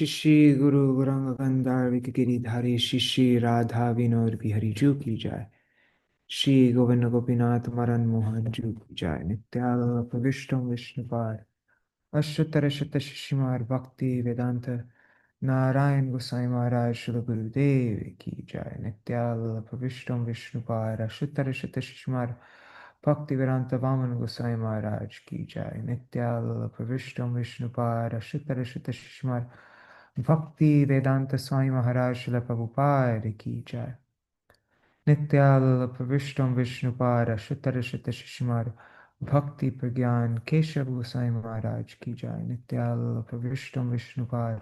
शिष्य गुरु गौरांग गंधार्विक गिरिधारी शिष्य राधा विनोद बिहारी जू की जाय। श्री गोविंद गोपीनाथ मरन मोहन जू की जाय। नित्यानंद विष्णु विष्णुपाद अष्टोत्तर शत शिष्यमार भक्ति वेदांत नारायण गोसाई महाराज श्री गुरुदेव की जय। नित्यानंद विष्णु विष्णुपाद अष्टोत्तर शत शिष्यमार भक्ति वेदांत वामन गोसाई महाराज की जय। नित्यानंद विष्णु विष्णुपाद अष्टोत्तर शत शिष्यमार भक्ति वेदांत स्वामी महाराज श्रील प्रभुपाद की जय। नित्यानंद विष्णु विष्णुपाद अष्टोत्तर शत शिष्यमार भक्ति प्रज्ञान केशव गोसाई महाराज की जय। नित्यानंद विष्णु विष्णुपाद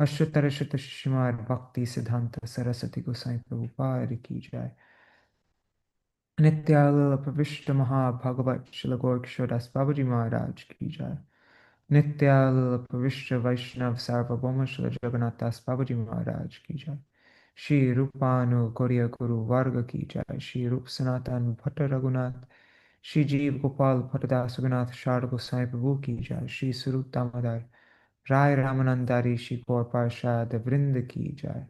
अष्टोत्तर शत शिष्यमार भक्ति सिद्धांत सरस्वती गोसाई प्रभुपाद की जय। नित्यानंद विष्णु महाभागवत श्रील गौर किशोरदास बाबूजी महाराज की जय। नित्यानंद विष्णु वैष्णव सार्वभौम श्री जगन्नाथ दास बाबूजी महाराज की जय। श्री रूपानु गौरिया गुरु वर्ग की जय। श्री रूप सनातन भट्ट रघुनाथ श्री जीव गोपाल भट्टदास रघुनाथ शारद गोसाई प्रभु की जय। श्री स्वरूप दामोदर राय रामानंदारी श्री गौर पार्षद वृंद की जय।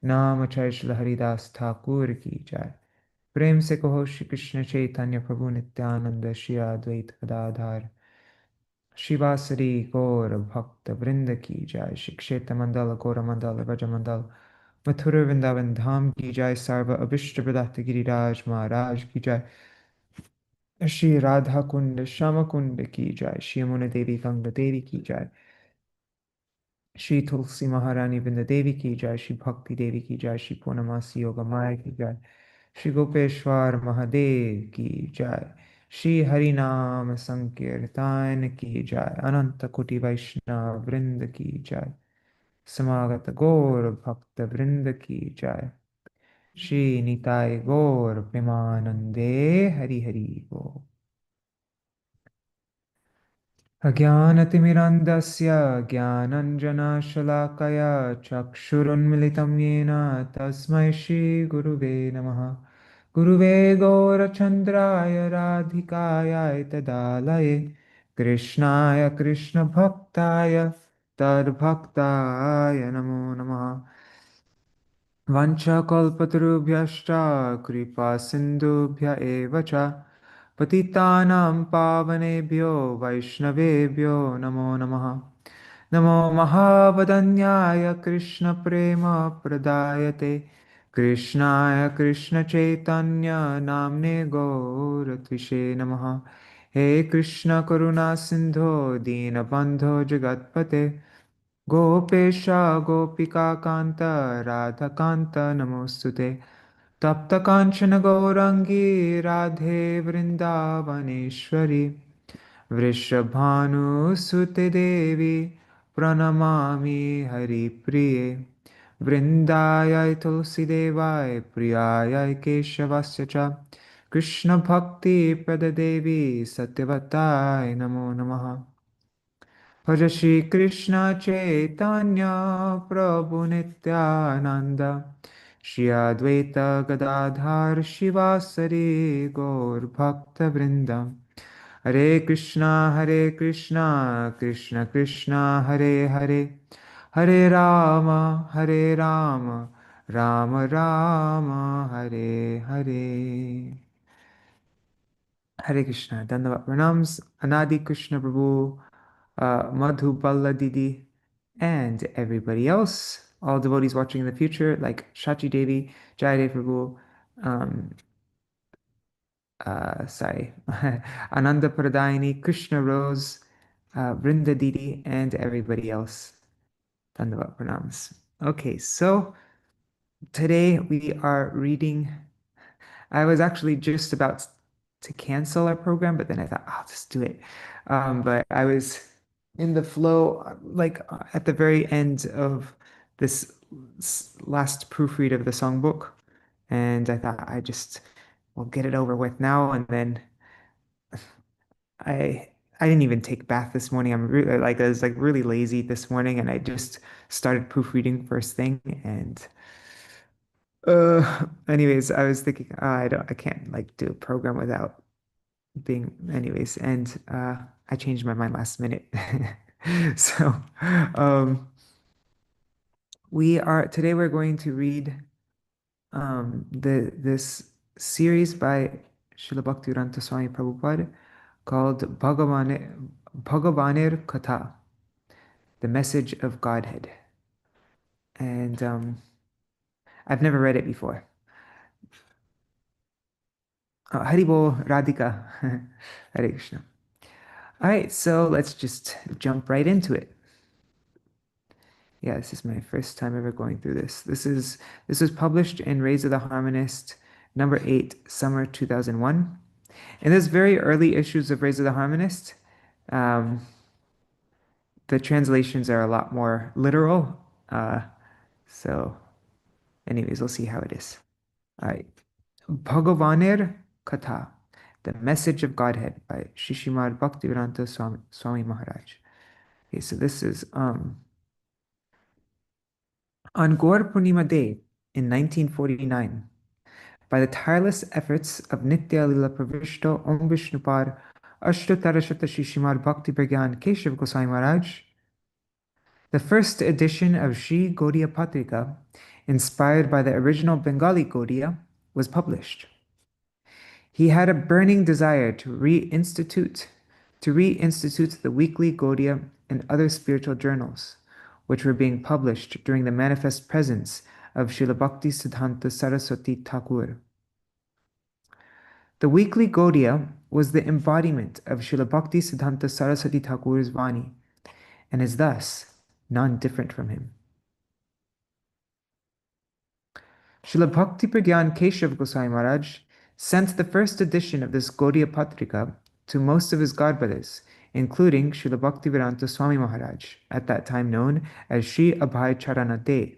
नाम जय श्री हरिदास ठाकुर की जय। प्रेम से कहो श्री कृष्ण चैतन्य प्रभु नित्यानंद श्री अद्वैत गदाधर शिवासरी गौर भक्त वृंद की जय। श्री क्षेत्र मंडल गौर मंडल व्रज मंडल मथुरा वृंदावन धाम की जय। सर्व अभिष्ट प्रदात गिरिराज महाराज की जय। श्री राधा कुंड श्याम कुंड की जय। श्री यमुना देवी गंगा देवी की जय। श्री तुलसी महारानी वृंद देवी की जय। श्री भक्ति देवी की जय। श्री पूर्णमासी योग माया की जय। श्री गोपेश्वर महादेव की जय। श्री हरि नाम संकीर्तन की जय। अनंत कोटि वैष्णव वृंद की जय। समागत गौर भक्त वृंद की जय। श्री निताय गौर प्रेमानंदे हरि हरि बोल। अज्ञानतिमिरन्धस्य ज्ञानञ्जनशलाकया चक्षुरुन्मिलितं येन तस्मै श्रीगुरुवे नमः। गुरुवे गौरचन्द्राय राधिकाय तदालये कृष्णाय कृष्णभक्ताय तद्भक्ताय नमो नमः। वंशकल्पतरुभ्यश्च कृपा सिन्धुभ्य एव च पतितानां पावनेभ्यो वैष्णवेभ्यो नमो नमः। नमो महावदन्याय कृष्णप्रेमप्रदायते कृष्णाय कृष्णचैतन्य नाम्ने गौरत्विषे नमः। हे कृष्ण करुणा सिन्धो दीनबन्धो जगत्पते गोपेश गोपिकान्त राधाकान्त नमोऽस्तुते। तप्तकाञ्चन गौराङ्गी राधे वृन्दावनेश्वरी वृषभानुसुते देवी प्रणमामि हरिप्रिये। वृन्दाय तुलसीदेवाय प्रियाय केशवस्य च कृष्णभक्तिप्रददेवी सत्यवताय नमो नमः। भज श्री कृष्ण चैतन्य प्रभु नित्यानंद श्री अद्वैत गदाधर शिवासरी गौर भक्त वृंद। हरे Krishna Krishna Krishna Hare Hare Hare Ram Ram Ram Hare Hare. Hare Krishna. Dandavat pranams, Anadi Krishna Prabhu, Madhu Balla Didi, and everybody else. All devotees watching in the future, like Shachi Devi, Jayadev Prabhu, um, sorry, Ananda Pradayani, Krishna Rose, Vrinda Didi, and everybody else. Dandavat pranams. Okay, so today we are reading. I was actually just about to cancel our program, but then I thought I'll just do it. But I was in the flow, like at the very end of this last proofread of the songbook, and I thought I just will get it over with now. And then I didn't even take bath this morning. I was like really lazy this morning, and I just started proofreading first thing. And anyways, I was thinking, I can't like do a program without being anyways, and I changed my mind last minute. So Today we're going to read this series by Śrīla Bhaktivedānta Svāmī Prabhupāda called Bhagavāner Kathā, the message of Godhead. And I've never read it before. Haribol Radhika. Hare Krishna. All right, so let's just jump right into it. Yeah, this is my first time ever going through this. This was published in Rays of the Harmonist, number 8, summer 2001. In those very early issues of Rays of the Harmonist, the translations are a lot more literal. So anyways, we'll see how it is. All right. Bhagavāner Kathā, the message of Godhead by Śrīla Bhaktivedānta Svāmī Maharaj. Okay, so this is on Gaur Purnima Day in 1949, by the tireless efforts of Nitya Lila Pravishta Om Vishnupar Ashtatarashata Shishimar Bhakti Pragyan Keshav Goswami Maharaj, the first edition of Sri Gaudiya Patrika, inspired by the original Bengali Gaudiya, was published. He had a burning desire to reinstitute the weekly Gaudiya and other spiritual journals, which were being published during the manifest presence of Śrīla Bhaktisiddhanta Saraswati Thakur. The weekly Gaudiya was the embodiment of Śrīla Bhaktisiddhanta Saraswati Thakur's Vani, and is thus none different from him. Śrīla Bhakti Pragyan Keshav Goswami Maharaj sent the first edition of this Gaudiya Patrika to most of his godbrothers, including Śrīla Bhaktivedānta Svāmī Maharaj, at that time known as Sri Abhay Charana De.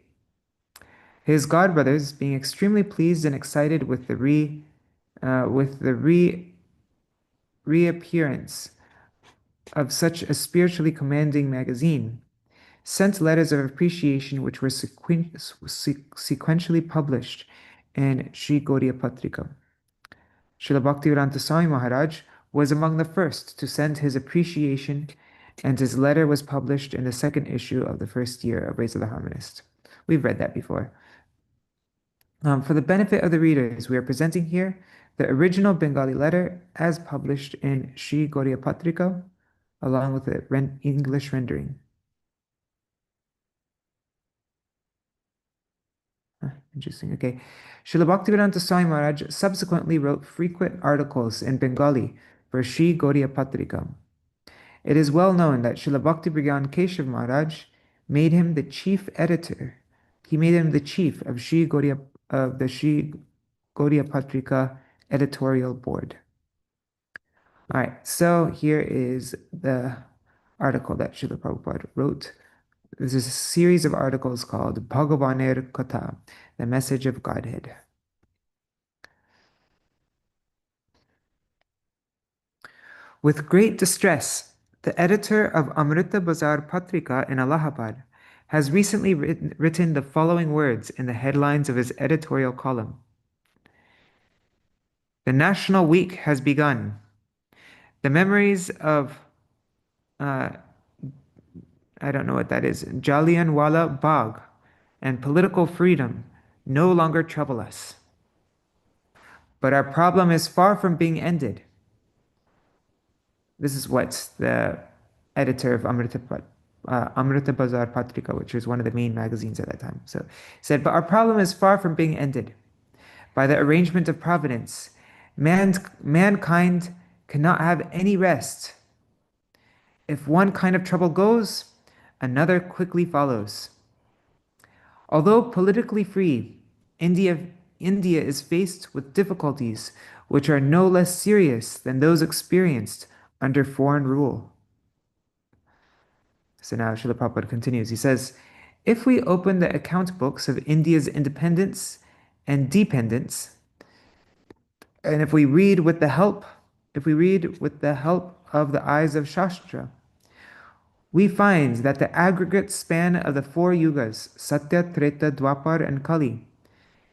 His godbrothers, being extremely pleased and excited with the reappearance of such a spiritually commanding magazine, sent letters of appreciation which were sequentially published in Sri Gaudiya Patrika. Śrīla Bhaktivedānta Svāmī Maharaj was among the first to send his appreciation, and his letter was published in the second issue of the first year of Rays of the Harmonist. We've read that before. For the benefit of the readers, we are presenting here the original Bengali letter as published in Sri Gaudiya Patrika, along with the English rendering. Interesting. Okay. Śrīla Bhaktivedānta Svāmī Maharaj subsequently wrote frequent articles in Bengali for Sri Gaudiya Patrika. It is well known that Śrīla Bhakti Pragyan Keshav Maharaj made him the chief editor. He made him the chief of the Sri Gaudiya Patrika editorial board. All right, so here is the article that Śrīla Prabhupada wrote. This is a series of articles called Bhagavāner Kathā, the message of Godhead. With great distress, the editor of Amrita Bazar Patrika in Allahabad has recently written the following words in the headlines of his editorial column. The National Week has begun. The memories of I don't know what that is, Jallianwala Bagh and political freedom no longer trouble us. But our problem is far from being ended. This is what the editor of Amrita Bazar Patrika, which was one of the main magazines at that time, said, but our problem is far from being ended. By the arrangement of providence, mankind cannot have any rest. If one kind of trouble goes, another quickly follows. Although politically free, India is faced with difficulties which are no less serious than those experienced under foreign rule. So now Śrīla Prabhupada continues. He says, if we open the account books of India's independence and dependence, and if we read with the help of the eyes of Shastra, we find that the aggregate span of the four yugas, Satya, Treta, Dwapar, and Kali,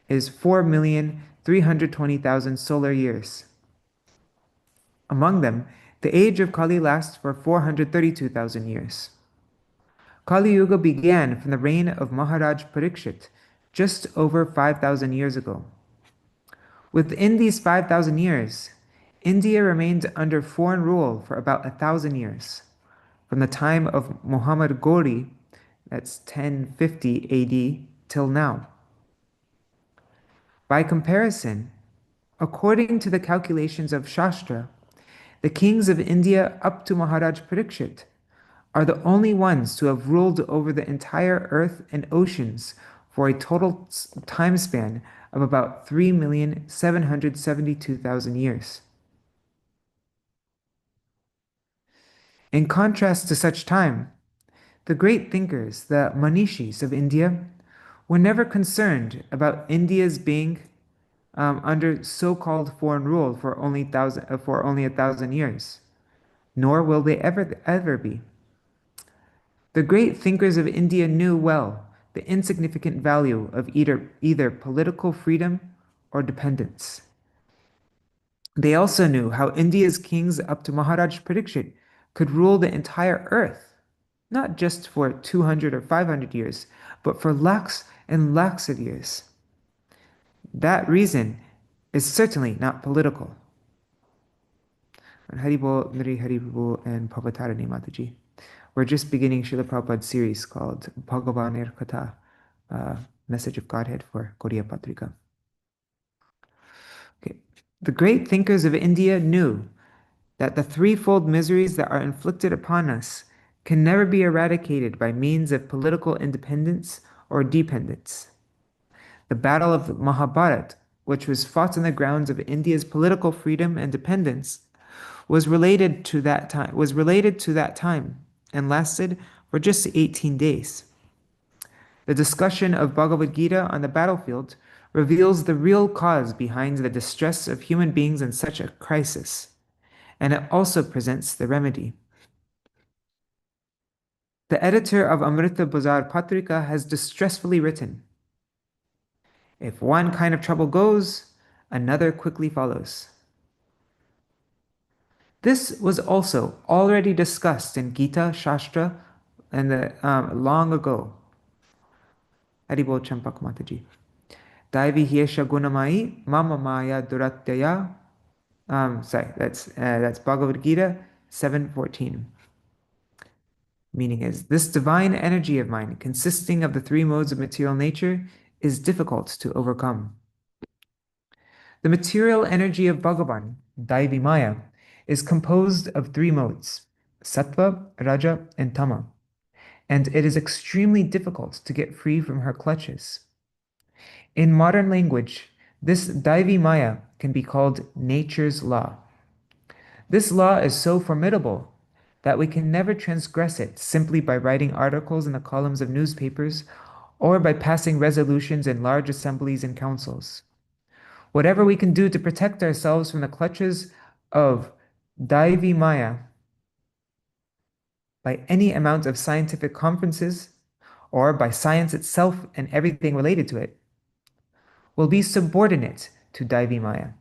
is 4,320,000 solar years. Among them, the age of Kali lasts for 432,000 years. Kali Yuga began from the reign of Maharaj Parikshit just over 5,000 years ago. Within these 5,000 years, India remained under foreign rule for about 1,000 years, from the time of Muhammad Ghori, that's 1050 AD, till now. By comparison, according to the calculations of Shastra, the kings of India up to Maharaj Parikshit are the only ones to have ruled over the entire earth and oceans for a total time span of about 3,772,000 years. In contrast to such time, the great thinkers, the Manishis of India, were never concerned about India's being under so-called foreign rule for only 1,000 years, nor will they ever be. The great thinkers of India knew well the insignificant value of either political freedom or dependence. They also knew how India's kings up to Maharaj Parikshit could rule the entire earth, not just for 200 or 500 years, but for lakhs and lakhs of years. That reason is certainly not political. Haribol, Nri Haribol, and Pavatarani Mataji. We're just beginning Śrīla Prabhupada's series called Bhagavāner Kathā, Message of Godhead for Gaudiya Patrika. Okay. The great thinkers of India knew that the threefold miseries that are inflicted upon us can never be eradicated by means of political independence or dependence. The battle of the Mahabharata, which was fought on the grounds of India's political freedom and dependence, was related to that time and lasted for just 18 days. The discussion of Bhagavad Gita on the battlefield reveals the real cause behind the distress of human beings in such a crisis, and it also presents the remedy. The editor of Amrita Bazar Patrika has distressfully written, "If one kind of trouble goes, another quickly follows." This was also already discussed in Gita Shastra long ago. Haribol Champak Mataji. Daivi Hiesha Gunamai Mama Maya Duratyaya. That's Bhagavad Gita 7:14. Meaning is, this divine energy of mine, consisting of the three modes of material nature, is difficult to overcome. The material energy of Bhagavan, Daivi Maya, is composed of three modes, Sattva, Raja, and Tama, and it is extremely difficult to get free from her clutches. In modern language, this Daivi Maya can be called nature's law. This law is so formidable that we can never transgress it simply by writing articles in the columns of newspapers or by passing resolutions in large assemblies and councils. Whatever we can do to protect ourselves from the clutches of Daivi Maya by any amount of scientific conferences or by science itself and everything related to it will be subordinate to Daivi Maya.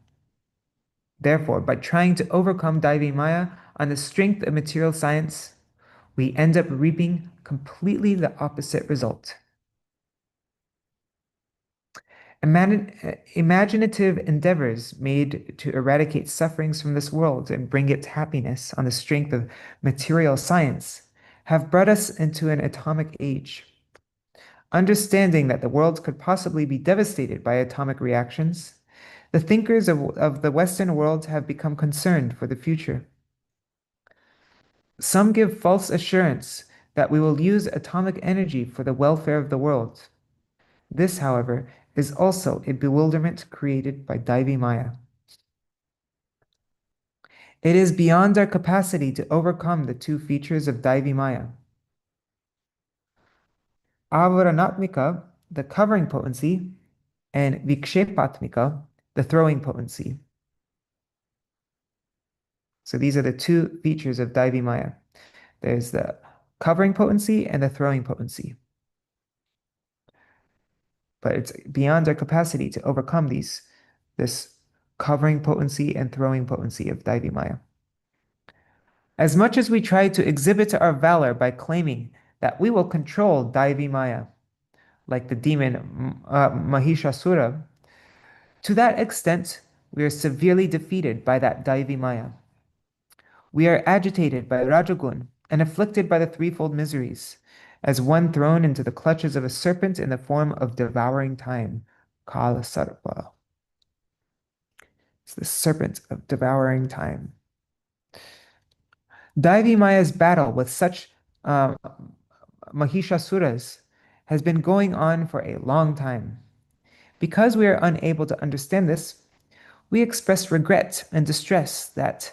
Therefore, by trying to overcome Daivi Maya on the strength of material science, we end up reaping completely the opposite result. Imaginative endeavors made to eradicate sufferings from this world and bring it happiness on the strength of material science have brought us into an atomic age. Understanding that the world could possibly be devastated by atomic reactions, the thinkers of the Western world have become concerned for the future. Some give false assurance that we will use atomic energy for the welfare of the world. This, however, is also a bewilderment created by Daivi Maya. It is beyond our capacity to overcome the two features of Daivi Maya. Avaranatmika, the covering potency, and Vikshepatmika, the throwing potency. So these are the two features of Daivi Maya. There's the covering potency and the throwing potency. But it's beyond our capacity to overcome this covering potency and throwing potency of Daivi Maya. As much as we try to exhibit our valor by claiming that we will control Daivi Maya, like the demon Mahishasura. To that extent, we are severely defeated by that Daivi Maya. We are agitated by Rajagun and afflicted by the threefold miseries, as one thrown into the clutches of a serpent in the form of devouring time, Kala Sarpa. It's the serpent of devouring time. Daivi Maya's battle with such uh, Mahishasuras has been going on for a long time. Because we are unable to understand this, we express regret and distress that,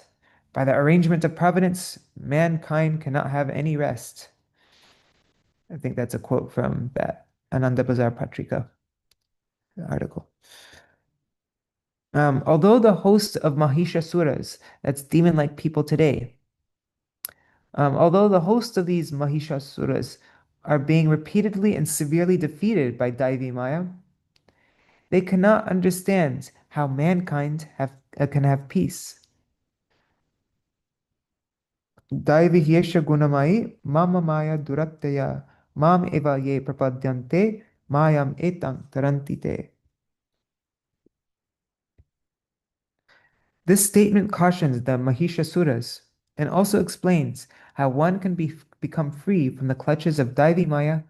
by the arrangement of providence, mankind cannot have any rest. I think that's a quote from that Ananda Bazar Patrika article. Although the host of Mahishasuras, that's demon-like people today, although the host of these Mahishasuras are being repeatedly and severely defeated by Daivi Maya, they cannot understand how mankind can have peace. Daivi yesha gunamai mama maya durattaya mam eva ye prapadyante mayam etang tarantite. This statement cautions the Mahishasuras and also explains how one can become free from the clutches of Daivi Maya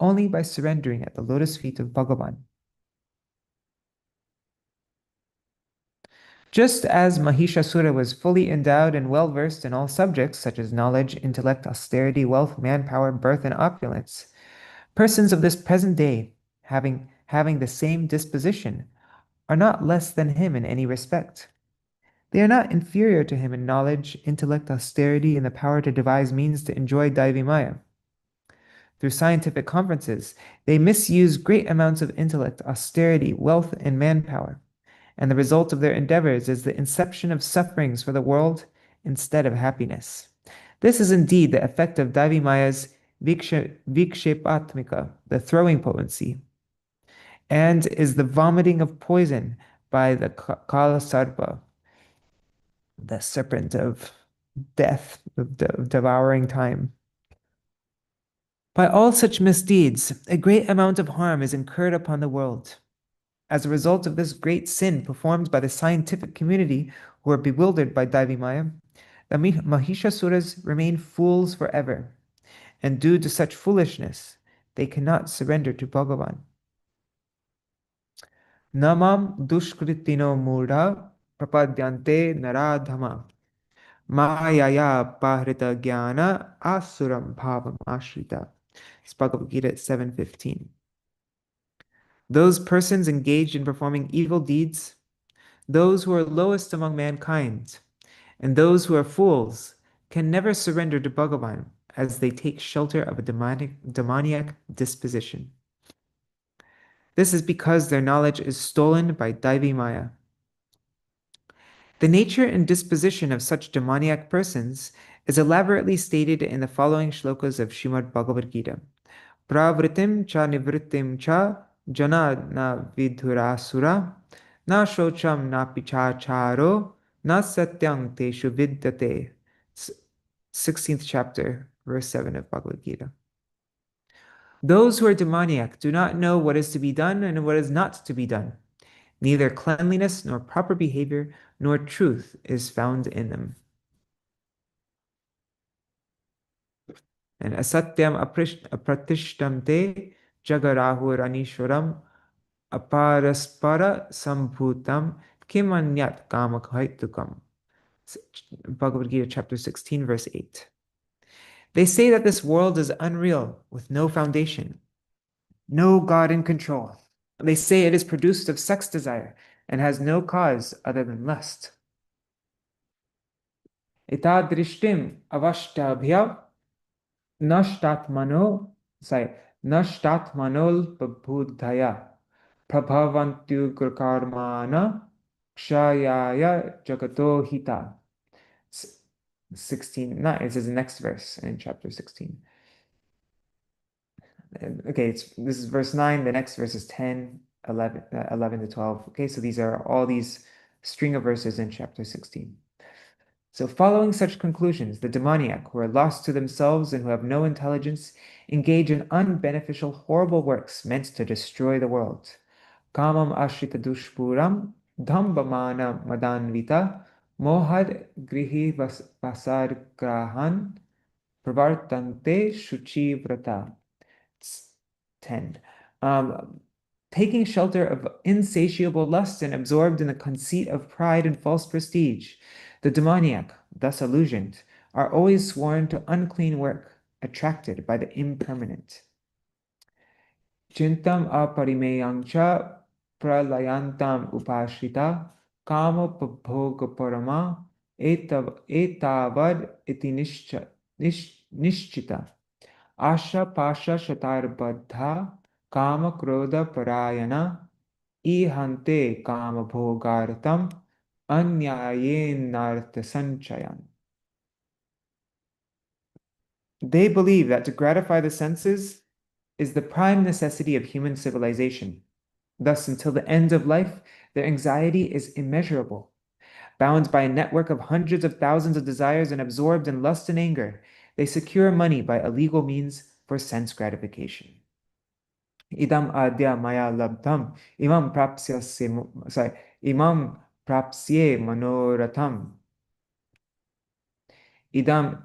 only by surrendering at the lotus feet of Bhagavan. Just as Mahishasura was fully endowed and well versed in all subjects such as knowledge, intellect, austerity, wealth, manpower, birth, and opulence, persons of this present day, having the same disposition, are not less than him in any respect. They are not inferior to him in knowledge, intellect, austerity, and the power to devise means to enjoy Daivi Maya. Through scientific conferences, they misuse great amounts of intellect, austerity, wealth, and manpower, and the result of their endeavors is the inception of sufferings for the world instead of happiness. This is indeed the effect of Daivi Maya's vikshepatmika, the throwing potency, and is the vomiting of poison by the Kala Sarpa, the serpent of death, of devouring time. By all such misdeeds, a great amount of harm is incurred upon the world. As a result of this great sin performed by the scientific community who are bewildered by Daivi Maya, the Mahishasuras remain fools forever, and due to such foolishness, they cannot surrender to Bhagavan. Namam dushkritino mudha prapadyante naradhama mayaya pahrita jnana asuram bhavam ashrita. It's Bhagavad Gita 7:15. Those persons engaged in performing evil deeds, those who are lowest among mankind, and those who are fools can never surrender to Bhagavan as they take shelter of a demoniac disposition. This is because their knowledge is stolen by Daivi Maya. The nature and disposition of such demoniac persons is elaborately stated in the following shlokas of Srimad Bhagavad Gita. Pravritim cha nivritim cha jana na vidhurasura na shocham na pichacharo na satyam teshu vidyate. 16th chapter, verse 7 of Bhagavad Gita. Those who are demoniac do not know what is to be done and what is not to be done. Neither cleanliness nor proper behavior nor truth is found in them. And asatyam apratishtamte jagarahur anishwaram aparaspara sambhutam kimanyat kamakaitukam. Bhagavad Gita chapter 16, verse 8. They say that this world is unreal with no foundation, no God in control. They say it is produced of sex desire and has no cause other than lust. Etadrishtim avashtabhya nashtatmanol babudhaya prabhavantu karmana kshayaya jagato hita. 16, no, it says the next verse in chapter 16. Okay, this is verse 9, the next verse is 10, 11 to 12. Okay, so these are all these string of verses in chapter 16. So following such conclusions, the demoniac, who are lost to themselves and who have no intelligence, engage in unbeneficial, horrible works meant to destroy the world. Kamam ashrita dushpuram, dhambamana madanvita, mohad grihi vasar grahan, pravartante shuchi vrata. 10. Taking shelter of insatiable lust and absorbed in the conceit of pride and false prestige, the demoniac, thus illusioned, are always sworn to unclean work, attracted by the impermanent. Chintam aparimeyancha pralayantam upashrita kama parama etavad iti nishchita. Asha pasha shatarbadha kama krodha parayana ihante kama bhogartam anyayenartha sanchayan. They believe that to gratify the senses is the prime necessity of human civilization. Thus, until the end of life, their anxiety is immeasurable. Bound by a network of hundreds of thousands of desires and absorbed in lust and anger, they secure money by illegal means for sense gratification. Idam adya maya labdham, imam prapsye manoratham. Idam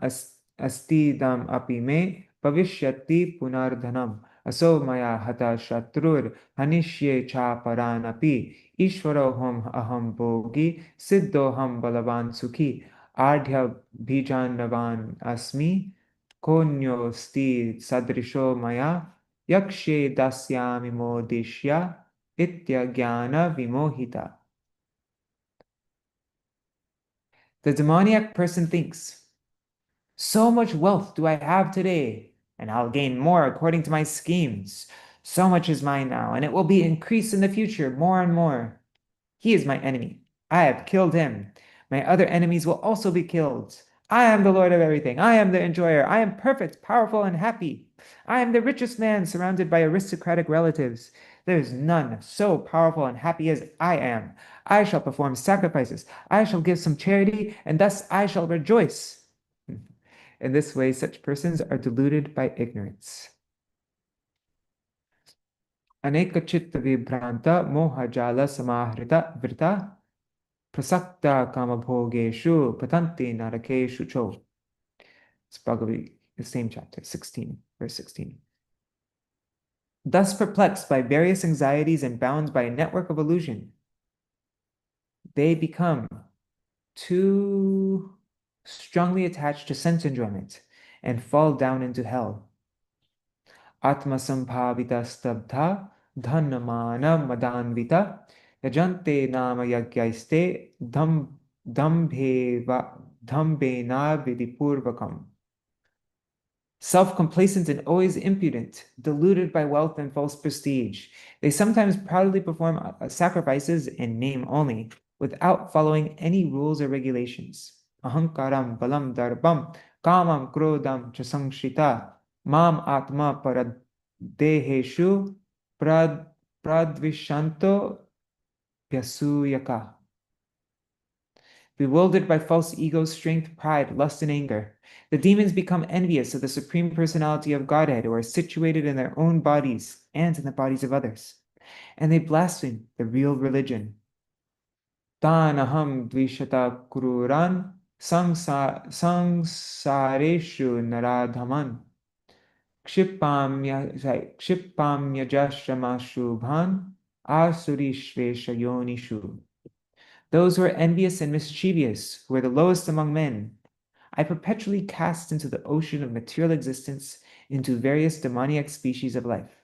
astidam api me pavishyati punardhanam. Aso maya hata shatrur hanishye cha paranapi. Ishwaroham aham bhogi siddhoham balavan sukhi. Ardhya bhijanavan asmi konyo sti sadrisho maya yakshe dasyami modishya itya jnana vimohita. The demoniac person thinks, so much wealth do I have today, and I'll gain more according to my schemes. So much is mine now, and it will be increased in the future more and more. He is my enemy. I have killed him. My other enemies will also be killed. I am the Lord of everything. I am the enjoyer. I am perfect, powerful, and happy. I am the richest man surrounded by aristocratic relatives. There is none so powerful and happy as I am. I shall perform sacrifices. I shall give some charity, and thus I shall rejoice. In this way, such persons are deluded by ignorance. Aneka chitta vibhranta moha jala samahrita vrita prasakta kama bhogeshu patanti narakeshu cho. It's Bhagavad, the same chapter, 16, verse 16. Thus perplexed by various anxieties and bound by a network of illusion, they become too strongly attached to sense enjoyment and fall down into hell. Atma sambhavita stabdha dhanamana madanvita yajante nama yagyaiste dhambena vidipurvakam. Self-complacent and always impudent, deluded by wealth and false prestige, they sometimes proudly perform sacrifices in name only, without following any rules or regulations. Ahankaram balam darbam kamam krodam chasamshita mam atma paradeheshu pradvishanto pyasuyaka. Bewildered by false ego, strength, pride, lust, and anger, the demons become envious of the Supreme Personality of Godhead, who are situated in their own bodies and in the bodies of others, and they blaspheme the real religion. Tanaham dvishata kururan samsareshu naradhaman kshipamyajashramashubhan asurishvesha yonishu. Those who are envious and mischievous, who are the lowest among men, I perpetually cast into the ocean of material existence, into various demoniac species of life.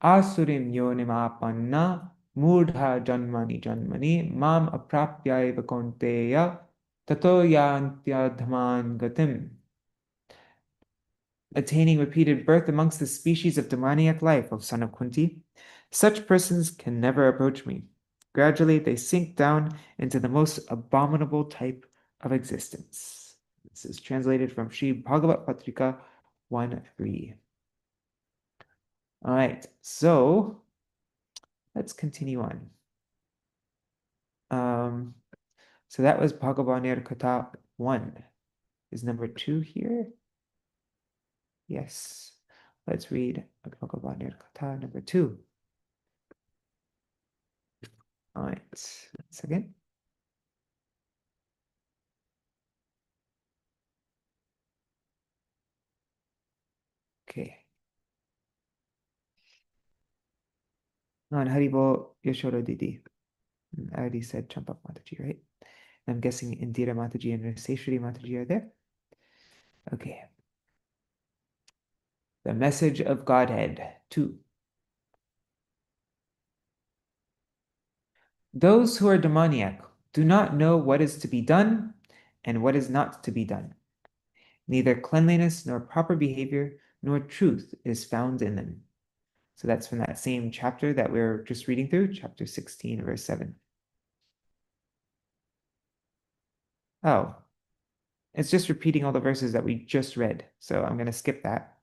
Asurim yonim apanna mudha janmani janmani mam aprapyaiva konteya tato yantyadhaman gatim. Attaining repeated birth amongst the species of demoniac life, O son of Kunti, such persons can never approach me. Gradually, they sink down into the most abominable type of existence. This is translated from Śrīla Bhaktivedānta 1:3. All right, so let's continue on. So that was Bhagavāner Kathā 1. Is number 2 here? Yes. Let's read Bhagavāner Kathā number 2. All right, 1 second. Okay. On Haribo Yashoda Didi. I already said Champak Mataji, right? I'm guessing Indira Mataji and Raseshwari Mataji are there. Okay. The message of Godhead 2. Those who are demoniac do not know what is to be done and what is not to be done. Neither cleanliness nor proper behavior nor truth is found in them. So that's from that same chapter that we're just reading through, chapter 16, verse 7. Oh, it's just repeating all the verses that we just read. So I'm going to skip that.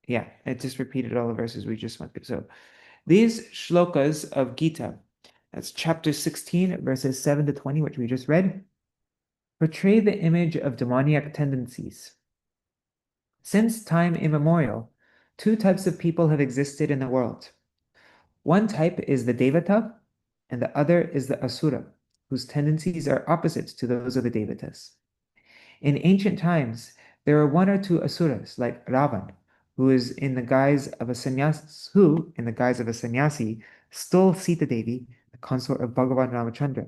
Yeah, it just repeated all the verses we just went through. So these shlokas of Gita, that's chapter 16, verses 7 to 20, which we just read, portray the image of demoniac tendencies. Since time immemorial, 2 types of people have existed in the world. One type is the Devata, and the other is the Asura, whose tendencies are opposite to those of the Devatas. In ancient times, there were 1 or 2 Asuras, like Ravan, who in the guise of a sannyasi, stole Sita Devi, the consort of Bhagavan Ramachandra,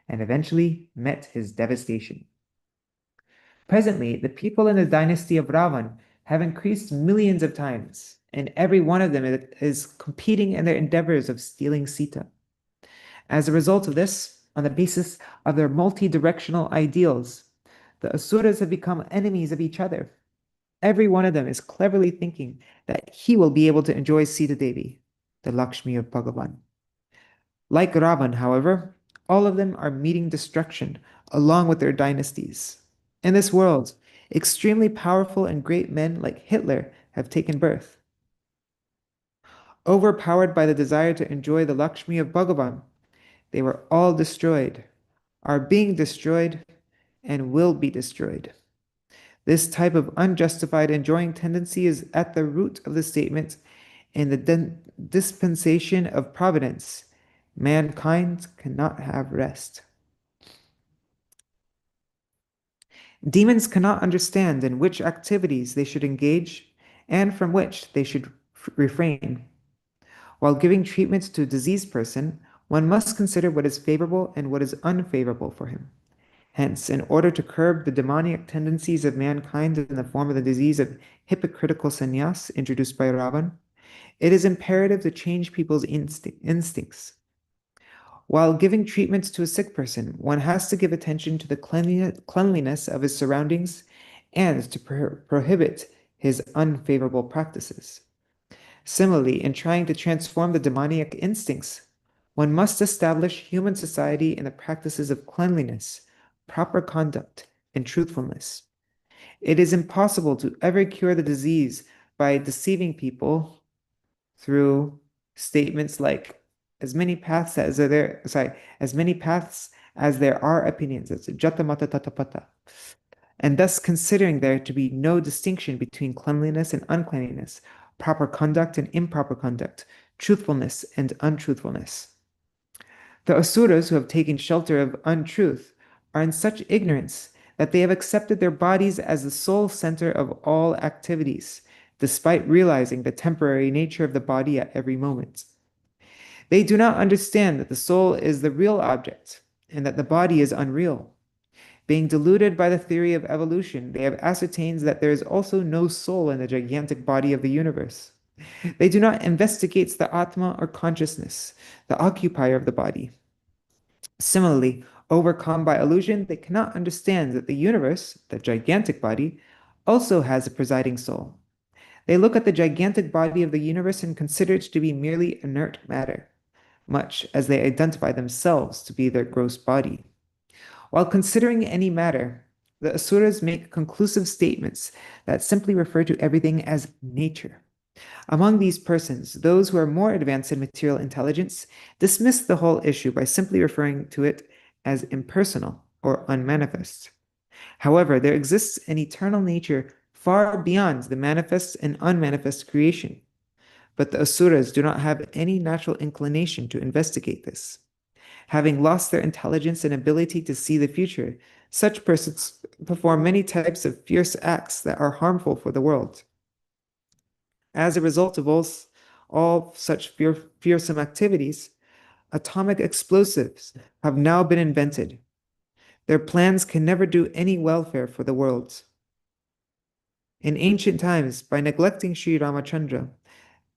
and eventually met his devastation. Presently, the people in the dynasty of Ravan have increased millions of times, and every one of them is competing in their endeavors of stealing Sita. As a result of this, on the basis of their multi-directional ideals, the Asuras have become enemies of each other. Every one of them is cleverly thinking that he will be able to enjoy Sita Devi, the Lakshmi of Bhagavan. Like Ravan, however, all of them are meeting destruction along with their dynasties. In this world, extremely powerful and great men like Hitler have taken birth. Overpowered by the desire to enjoy the Lakshmi of Bhagavan, they were all destroyed, are being destroyed, and will be destroyed. This type of unjustified enjoying tendency is at the root of the statement, in the dispensation of providence, mankind cannot have rest. Demons cannot understand in which activities they should engage and from which they should refrain. While giving treatment to a diseased person, one must consider what is favorable and what is unfavorable for him. Hence, in order to curb the demoniac tendencies of mankind in the form of the disease of hypocritical sannyas introduced by Ravan, it is imperative to change people's instincts. While giving treatments to a sick person, one has to give attention to the cleanliness of his surroundings and to prohibit his unfavorable practices. Similarly, in trying to transform the demoniac instincts, one must establish human society in the practices of cleanliness, proper conduct, and truthfulness. It is impossible to ever cure the disease by deceiving people through statements like as many paths as there are opinions. It's jata mata tatapata. And thus considering there to be no distinction between cleanliness and uncleanliness, proper conduct and improper conduct, truthfulness and untruthfulness. The asuras who have taken shelter of untruth are in such ignorance that they have accepted their bodies as the sole center of all activities, despite realizing the temporary nature of the body at every moment. They do not understand that the soul is the real object and that the body is unreal. Being deluded by the theory of evolution, they have ascertained that there is also no soul in the gigantic body of the universe. They do not investigate the Atma or consciousness, the occupier of the body. Similarly, overcome by illusion, they cannot understand that the universe, the gigantic body, also has a presiding soul. They look at the gigantic body of the universe and consider it to be merely inert matter, much as they identify themselves to be their gross body. While considering any matter, the asuras make conclusive statements that simply refer to everything as nature. Among these persons, those who are more advanced in material intelligence dismiss the whole issue by simply referring to it as impersonal or unmanifest. However, there exists an eternal nature far beyond the manifest and unmanifest creation, but the asuras do not have any natural inclination to investigate this. Having lost their intelligence and ability to see the future, such persons perform many types of fierce acts that are harmful for the world. As a result of all such fearsome activities, atomic explosives have now been invented. Their plans can never do any welfare for the world. In ancient times, by neglecting Sri Ramachandra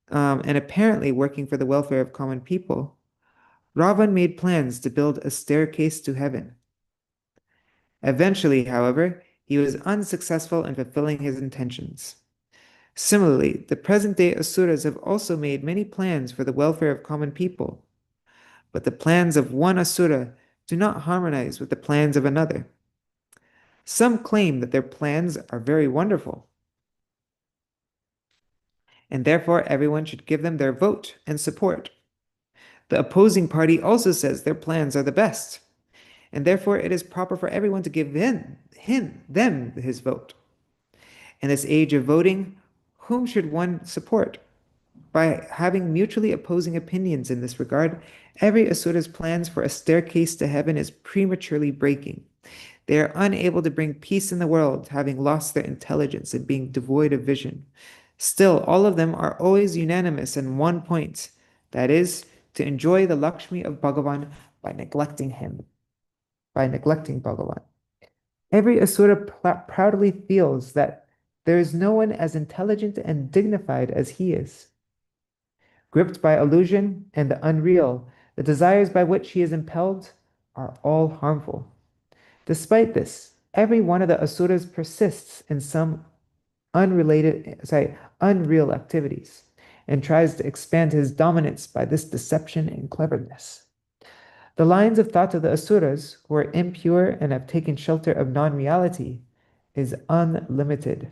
and apparently working for the welfare of common people, Ravan made plans to build a staircase to heaven. Eventually, however, he was unsuccessful in fulfilling his intentions. Similarly, the present-day asuras have also made many plans for the welfare of common people, but the plans of one asura do not harmonize with the plans of another. Some claim that their plans are very wonderful, and therefore everyone should give them their vote and support. The opposing party also says their plans are the best, and therefore it is proper for everyone to give them his vote. In this age of voting, whom should one support? By having mutually opposing opinions in this regard, every asura's plans for a staircase to heaven is prematurely breaking. They are unable to bring peace in the world, having lost their intelligence and being devoid of vision. Still, all of them are always unanimous in one point, that is, to enjoy the Lakshmi of Bhagavan by neglecting Bhagavan. Every asura proudly feels that there is no one as intelligent and dignified as he is. Gripped by illusion and the unreal, the desires by which he is impelled are all harmful. Despite this, every one of the asuras persists in some unreal activities and tries to expand his dominance by this deception and cleverness. The lines of thought of the asuras, who are impure and have taken shelter of non-reality, is unlimited.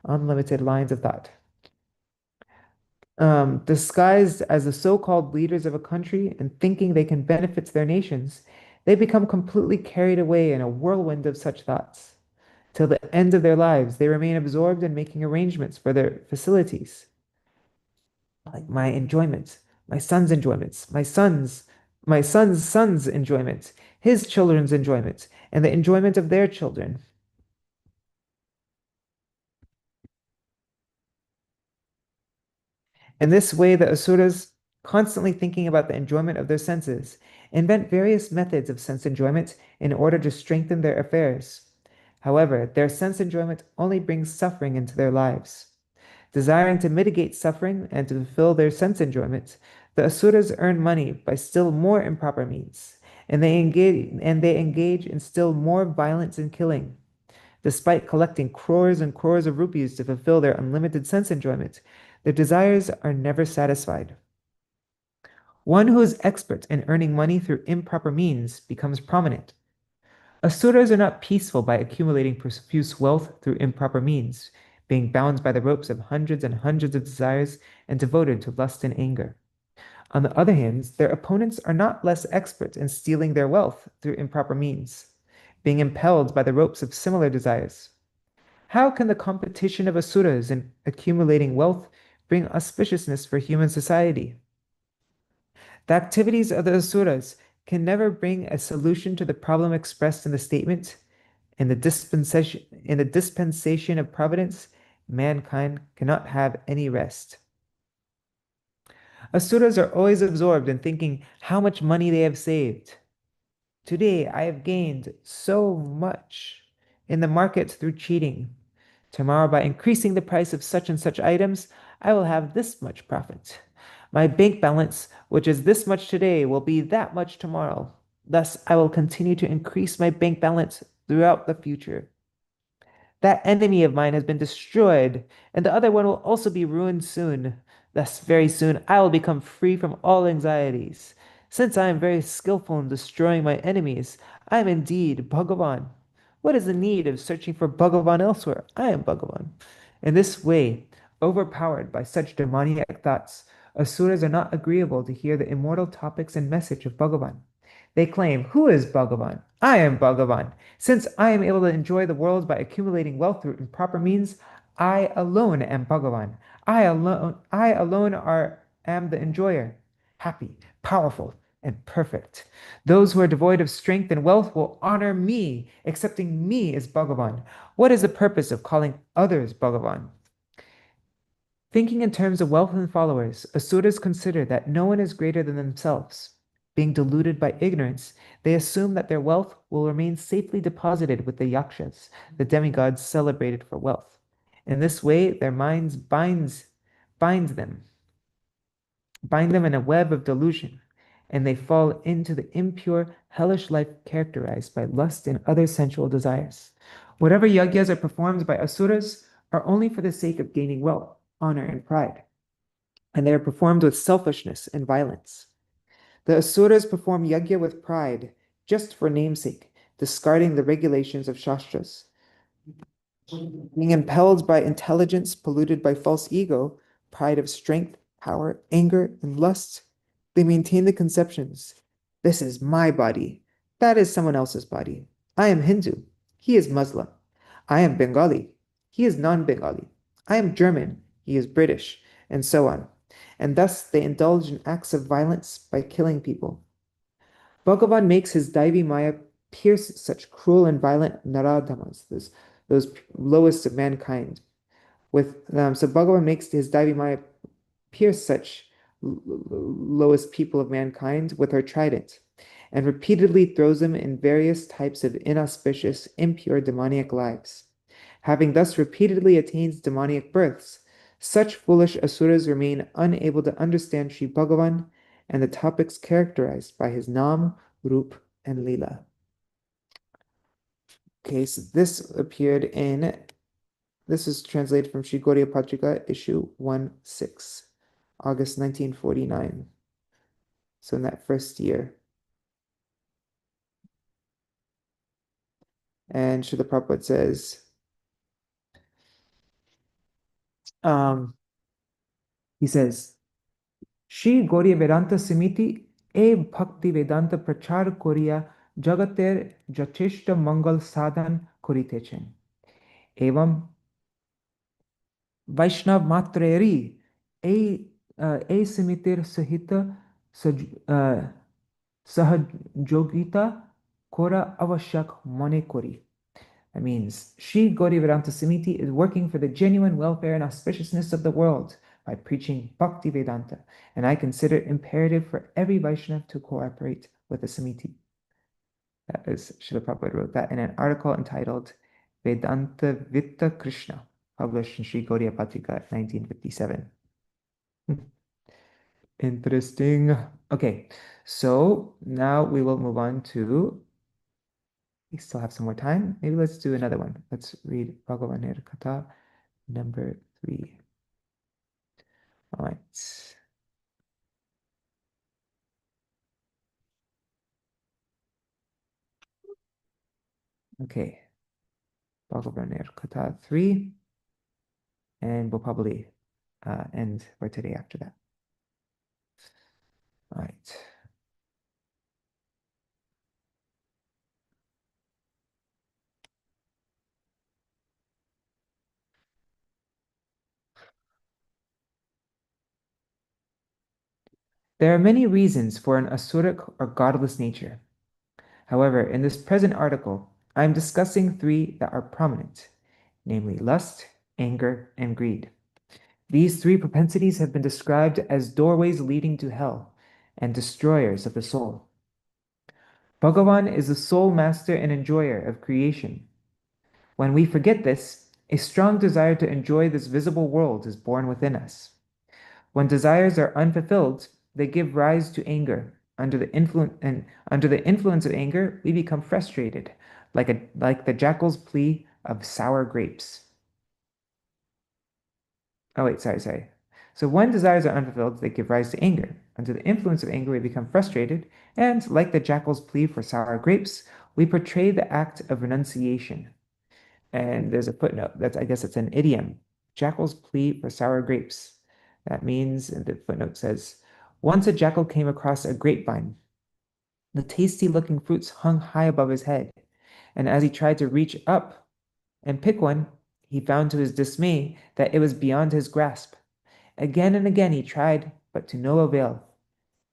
Unlimited lines of thought. Disguised as the so-called leaders of a country and thinking they can benefit their nations, they become completely carried away in a whirlwind of such thoughts. Till the end of their lives, they remain absorbed in making arrangements for their facilities. Like my enjoyments, my son's enjoyments, my son's son's enjoyment, his children's enjoyment, and the enjoyment of their children. In this way, the asuras, constantly thinking about the enjoyment of their senses, invent various methods of sense enjoyment in order to strengthen their affairs. However, their sense enjoyment only brings suffering into their lives. Desiring to mitigate suffering and to fulfill their sense enjoyment, the asuras earn money by still more improper means, and they engage in still more violence and killing. Despite collecting crores and crores of rupees to fulfill their unlimited sense enjoyment, their desires are never satisfied. One who is expert in earning money through improper means becomes prominent. Asuras are not peaceful by accumulating profuse wealth through improper means, being bound by the ropes of hundreds and hundreds of desires and devoted to lust and anger. On the other hand, their opponents are not less expert in stealing their wealth through improper means, being impelled by the ropes of similar desires. How can the competition of asuras in accumulating wealth bring auspiciousness for human society? The activities of the asuras can never bring a solution to the problem expressed in the statement. In the dispensation of providence, mankind cannot have any rest. Asuras are always absorbed in thinking how much money they have saved. Today I have gained so much in the market through cheating. Tomorrow, by increasing the price of such and such items, I will have this much profit. My bank balance, which is this much today, will be that much tomorrow. Thus, I will continue to increase my bank balance throughout the future. That enemy of mine has been destroyed, and the other one will also be ruined soon. Thus, very soon, I will become free from all anxieties. Since I am very skillful in destroying my enemies, I am indeed Bhagavan. What is the need of searching for Bhagavan elsewhere? I am Bhagavan. In this way, Overpowered by such demoniac thoughts, asuras are not agreeable to hear the immortal topics and message of Bhagavan. They claim, "Who is Bhagavan? I am Bhagavan. Since I am able to enjoy the world by accumulating wealth through improper means, I alone am Bhagavan. I alone am the enjoyer, happy, powerful, and perfect. Those who are devoid of strength and wealth will honor me, accepting me as Bhagavan. What is the purpose of calling others Bhagavan?" Thinking in terms of wealth and followers, asuras consider that no one is greater than themselves. Being deluded by ignorance, they assume that their wealth will remain safely deposited with the yakshas, the demigods celebrated for wealth. In this way, their minds bind them in a web of delusion, and they fall into the impure, hellish life characterized by lust and other sensual desires. Whatever yagyas are performed by asuras are only for the sake of gaining wealth, honor, and pride, and they are performed with selfishness and violence. The asuras perform yajna with pride, just for namesake, discarding the regulations of shastras. Being impelled by intelligence polluted by false ego, pride of strength, power, anger, and lust, they maintain the conceptions. This is my body. That is someone else's body. I am Hindu. He is Muslim. I am Bengali. He is non-Bengali. I am German. He is British, and so on. And thus they indulge in acts of violence by killing people. Bhagavan makes his Daivi Maya pierce such cruel and violent Naradamas, those lowest of mankind. So Bhagavan makes his Daivi Maya pierce such lowest people of mankind with her trident, and repeatedly throws them in various types of inauspicious, impure, demoniac lives. Having thus repeatedly attained demoniac births, such foolish asuras remain unable to understand Sri Bhagavan and the topics characterized by his Nam, Rup, and Leela. Okay, so this is translated from Sri Gaudiya Patrika, issue 1/6, August 1949. So in that first year. And Srila Prabhupada says, he says, Shri Gaudiya Vedanta Samiti e Bhaktivedānta Prachar Koriya Jagater Jacheshta Mangal Sadhan Koritechen. Evam Vaishnav Matreri e Simitir Sahita Sahajogita Kora Avashyak Mane Kori. That means Sri Gaudiya Vedanta Samiti is working for the genuine welfare and auspiciousness of the world by preaching Bhaktivedānta, and I consider it imperative for every Vaishnava to cooperate with the Samiti. That is, Srila Prabhupada wrote that in an article entitled Vedanta Vitta Krishna, published in Sri Gaudiya Patrika, 1957. Interesting. Okay, so now we will move on to, we still have some more time. Maybe let's do another one. Let's read Bhagavāner Kathā, number 3. All right. Okay. Bhagavāner Kathā 3. And we'll probably end for today after that. All right. There are many reasons for an asuric or godless nature. However, in this present article, I am discussing 3 that are prominent, namely lust, anger, and greed. These 3 propensities have been described as doorways leading to hell and destroyers of the soul. Bhagavan is the sole master and enjoyer of creation. When we forget this, a strong desire to enjoy this visible world is born within us. When desires are unfulfilled, they give rise to anger. Under the influence of anger, we become frustrated, like the jackal's plea of sour grapes. Oh wait, sorry. So when desires are unfulfilled, they give rise to anger. Under the influence of anger, we become frustrated, and like the jackal's plea for sour grapes, we portray the act of renunciation. And there's a footnote. I guess it's an idiom. jackals plead for sour grapes. That means, and the footnote says, once a jackal came across a grapevine. The tasty-looking fruits hung high above his head, and as he tried to reach up and pick one, he found to his dismay that it was beyond his grasp. Again and again he tried, but to no avail.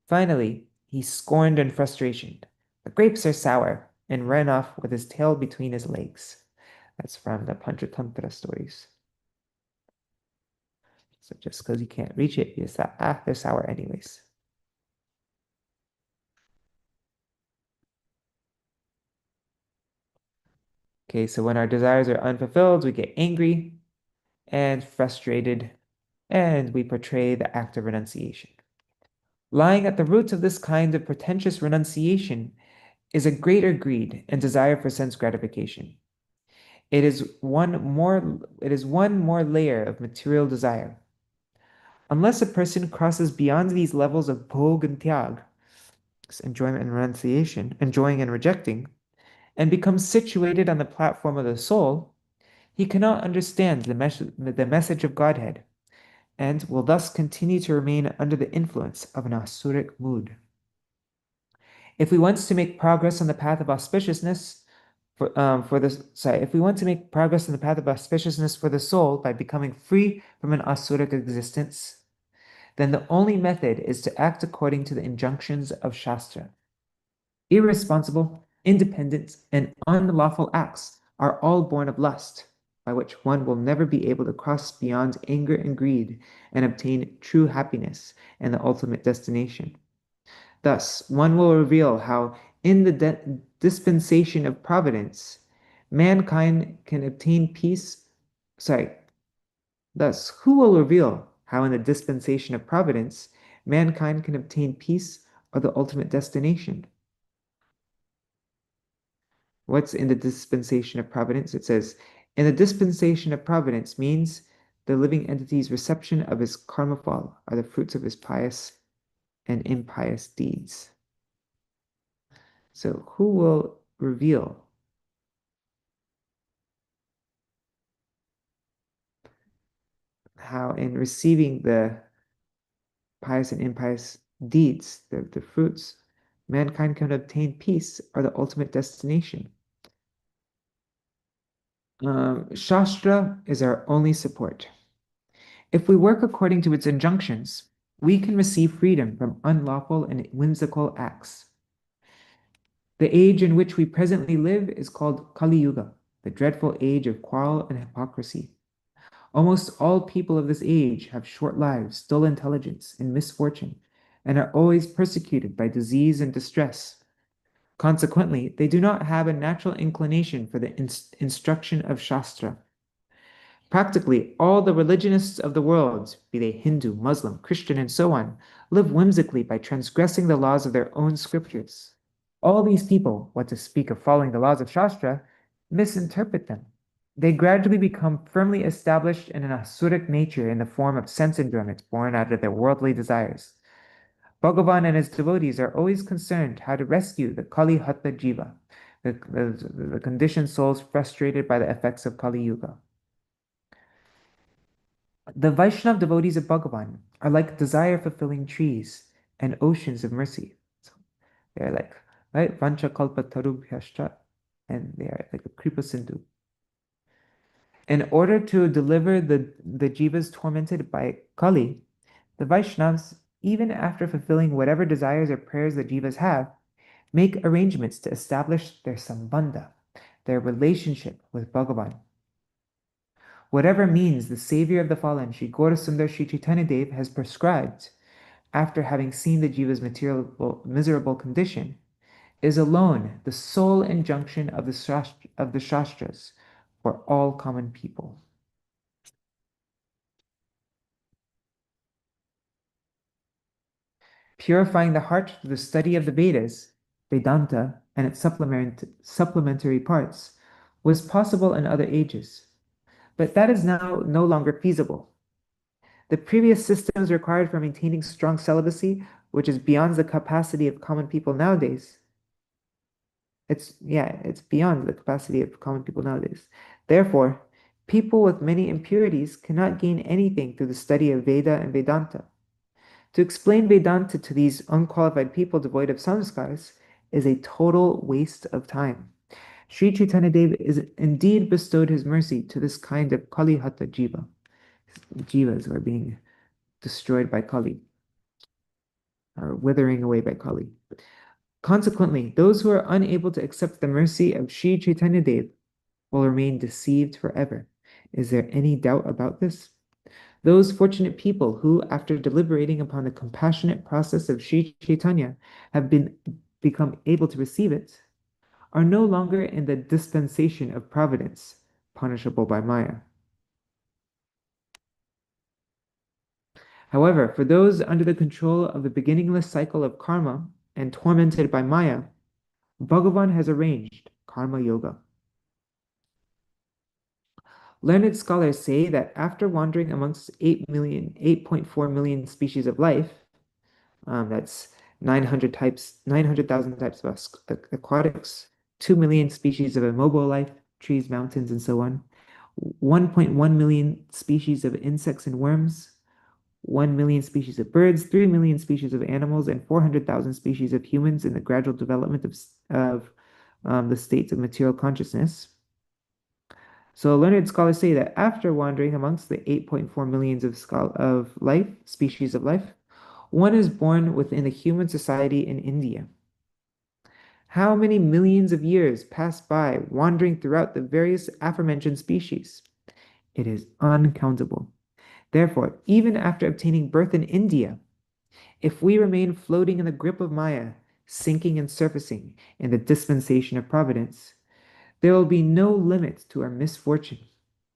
Finally, he scorned in frustration. The grapes are sour, and ran off with his tail between his legs. That's from the Panchatantra stories. So just because you can't reach it, you just thought, they're sour anyways. Okay, so when our desires are unfulfilled, we get angry and frustrated, and we portray the act of renunciation. Lying at the roots of this kind of pretentious renunciation is a greater greed and desire for sense gratification. It is one more layer of material desire. Unless a person crosses beyond these levels of bhog and tyag, enjoyment and renunciation, enjoying and rejecting, and becomes situated on the platform of the soul, he cannot understand the message of Godhead, and will thus continue to remain under the influence of an asuric mood. If we want to make progress on the path of auspiciousness if we want to make progress on the path of auspiciousness for the soul by becoming free from an asuric existence, then the only method is to act according to the injunctions of Shastra. Irresponsible, independent, and unlawful acts are all born of lust, by which one will never be able to cross beyond anger and greed and obtain true happiness and the ultimate destination. Thus, one will reveal how, in the dispensation of providence, mankind can obtain peace. Thus, who will reveal how, in the dispensation of providence, mankind can obtain peace or the ultimate destination? What's in the dispensation of providence? It says, in the dispensation of providence means the living entity's reception of his karma fall are the fruits of his pious and impious deeds. So who will reveal how, in receiving the pious and impious deeds, the fruits, mankind can obtain peace or the ultimate destination? Shastra is our only support. If we work according to its injunctions, we can receive freedom from unlawful and whimsical acts. The age in which we presently live is called Kali Yuga, the dreadful age of quarrel and hypocrisy. Almost all people of this age have short lives, dull intelligence, and misfortune, and are always persecuted by disease and distress. Consequently, they do not have a natural inclination for the instruction of Shastra. Practically all the religionists of the world, be they Hindu, Muslim, Christian, and so on, live whimsically by transgressing the laws of their own scriptures. All these people, what to speak of following the laws of Shastra, misinterpret them. They gradually become firmly established in an asuric nature in the form of sense enjoyments born out of their worldly desires. Bhagavan and his devotees are always concerned how to rescue the Kali Hatha Jiva, the conditioned souls frustrated by the effects of Kali Yuga. The Vaishnava devotees of Bhagavan are like desire-fulfilling trees and oceans of mercy. So they're like, right, Vancha Kalpa Tarubhyashcha, and they are like a Kripa Sindhu. In order to deliver the jivas tormented by Kali, the Vaishnavas, even after fulfilling whatever desires or prayers the jivas have, make arrangements to establish their sambandha, their relationship with Bhagavan. Whatever means the savior of the fallen, Sri Gaurasundar Sri Chaitanya Dev, has prescribed, after having seen the jiva's miserable condition, is alone the sole injunction of the Shastras for all common people. Purifying the heart through the study of the Vedas, Vedanta, and its supplementary parts was possible in other ages, but that is now no longer feasible. The previous systems required for maintaining strong celibacy, which is beyond the capacity of common people nowadays. It's beyond the capacity of common people nowadays. Therefore, People with many impurities cannot gain anything through the study of Veda and Vedanta. To explain Vedanta to these unqualified people devoid of samskaras is a total waste of time. Sri Chaitanya Dev is indeed bestowed his mercy to this kind of Kali Hatha Jiva. Jivas are being destroyed by Kali, are withering away by Kali. Consequently, those who are unable to accept the mercy of Sri Chaitanya Dev will remain deceived forever. Is there any doubt about this? Those fortunate people who, after deliberating upon the compassionate process of Sri Chaitanya, have become able to receive it, are no longer in the dispensation of providence, punishable by Maya. However, for those under the control of the beginningless cycle of karma and tormented by Maya, Bhagavan has arranged karma yoga. Learned scholars say that after wandering amongst 8.4 million species of life, that's 900,000 types of aquatics, 2 million species of immobile life, trees, mountains, and so on, 1.1 million species of insects and worms, 1 million species of birds, 3 million species of animals, and 400,000 species of humans in the gradual development of the states of material consciousness. So learned scholars say that after wandering amongst the 8.4 millions of life, species of life, one is born within a human society in India. How many millions of years pass by wandering throughout the various aforementioned species? It is uncountable. Therefore, even after obtaining birth in India, if we remain floating in the grip of Maya, sinking and surfacing in the dispensation of providence, there will be no limit to our misfortune.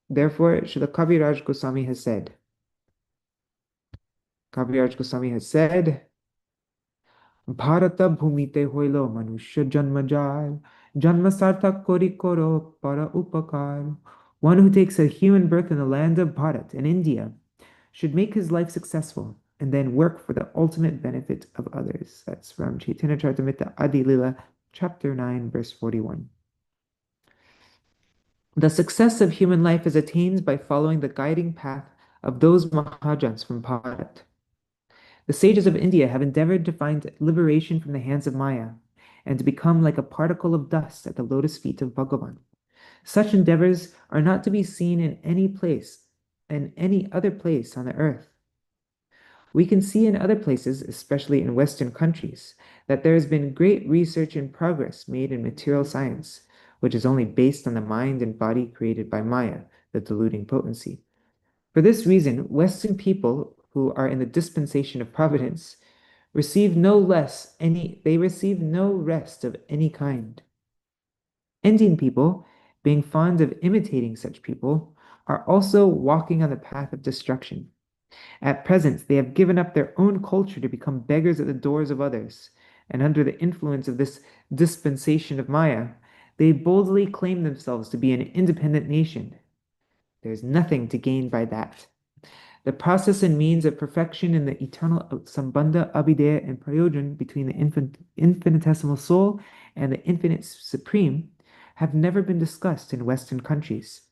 Therefore, Srila Kaviraj Goswami has said, Bharata bhumite hoilo manushya janmajar, janma sarthak kori koro para upakar. One who takes a human birth in the land of Bharat in India should make his life successful and then work for the ultimate benefit of others. That's from Chaitanya Charitamrita Adi Lila, chapter 9, verse 41. The success of human life is attained by following the guiding path of those Mahajans from Bharat. The sages of India have endeavored to find liberation from the hands of Maya and to become like a particle of dust at the lotus feet of Bhagavan. Such endeavors are not to be seen in any other place on the earth. We can see in other places, especially in Western countries, that there has been great research and progress made in material science, which is only based on the mind and body created by Maya, the deluding potency. For this reason, Western people who are in the dispensation of providence receive no rest of any kind. Indian people, being fond of imitating such people, are also walking on the path of destruction. At present, they have given up their own culture to become beggars at the doors of others, and under the influence of this dispensation of Maya, they boldly claim themselves to be an independent nation. There is nothing to gain by that. The process and means of perfection in the eternal sambandha, abhideya, and prayojan between the infinitesimal soul and the infinite supreme have never been discussed in Western countries.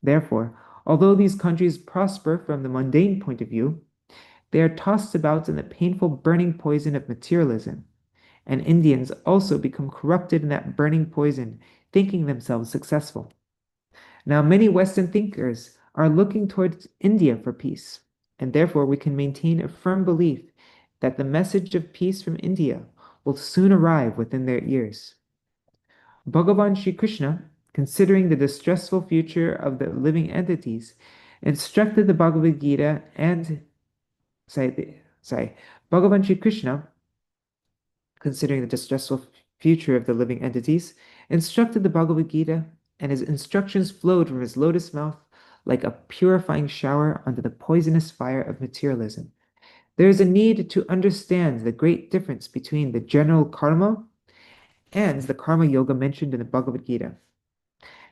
Therefore, although these countries prosper from the mundane point of view, they are tossed about in the painful burning poison of materialism, and Indians also become corrupted in that burning poison, thinking themselves successful. Now, many Western thinkers are looking towards India for peace, and therefore we can maintain a firm belief that the message of peace from India will soon arrive within their ears. Bhagavan Sri Krishna, considering the distressful future of the living entities, instructed the Bhagavad Gita Bhagavan Sri Krishna, considering the distressful future of the living entities, instructed the Bhagavad Gita, and his instructions flowed from his lotus mouth like a purifying shower under the poisonous fire of materialism. There is a need to understand the great difference between the general karma and the karma yoga mentioned in the Bhagavad Gita.